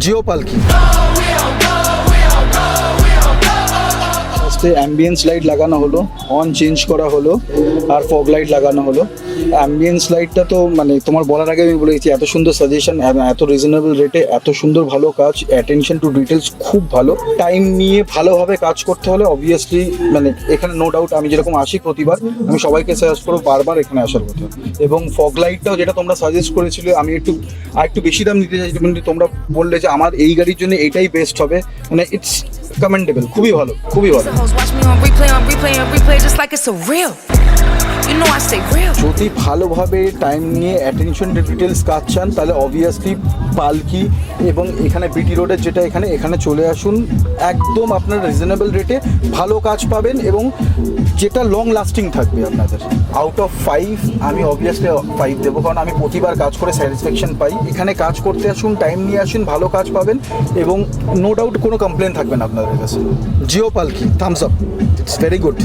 জিও পালকি। ফার্স্টে ambience light লাগানো হলো, অন চেঞ্জ করা হলো, আর ফগ লাইট লাগানো হলো। অ্যাম্বিয়েন্স লাইটটা তো মানে তোমার বলার আগে আমি বলে দিচ্ছি, এত সুন্দর সাজেশন, এত রিজনেবল রেটে এত সুন্দর ভালো কাজ, অ্যাটেনশন টু ডিটেলস খুব ভালো। টাইম নিয়ে ভালোভাবে কাজ করতে হলে অবভিয়াসলি মানে এখানে নো ডাউট আমি যেরকম আসি প্রতিবার, আমি সবাইকে সাজেস্ট করবো বারবার এখানে আসার কথা। এবং ফগ লাইটটাও যেটা তোমরা সাজেস্ট করেছিলে, আমি একটু বেশি দাম নিতে চাইছি, কিন্তু তোমরা বললে যে আমার এই গাড়ির জন্য এটাই বেস্ট হবে, মানে ইটস কমেন্ডেবল, খুবই ভালো, খুবই ভালো। Watch me on replay, just like it's a real. You know I say real. যদি ভালোভাবে টাইম নিয়ে অ্যাটেনশন টু ডিটেলস কাজ চান তাহলে অবভিয়াসলি পালকি এবং এখানে বিটি রোডের যেটা এখানে চলে আসুন। একদম আপনার রিজনেবল রেটে ভালো কাজ পাবেন এবং যেটা লং লাস্টিং থাকবে আপনাদের। আউট অফ 5 আমি অবভিয়াসলি 5 দেবো, কারণ আমি প্রতিবার কাজ করে স্যাটিসফ্যাকশন পাই। এখানে কাজ করতে আসুন, টাইম নিয়ে আসুন, ভালো কাজ পাবেন এবং নো ডাউট কোনো কমপ্লেন থাকবে না আপনাদের কাছে। Jio Palki, Thums Up, it's very good.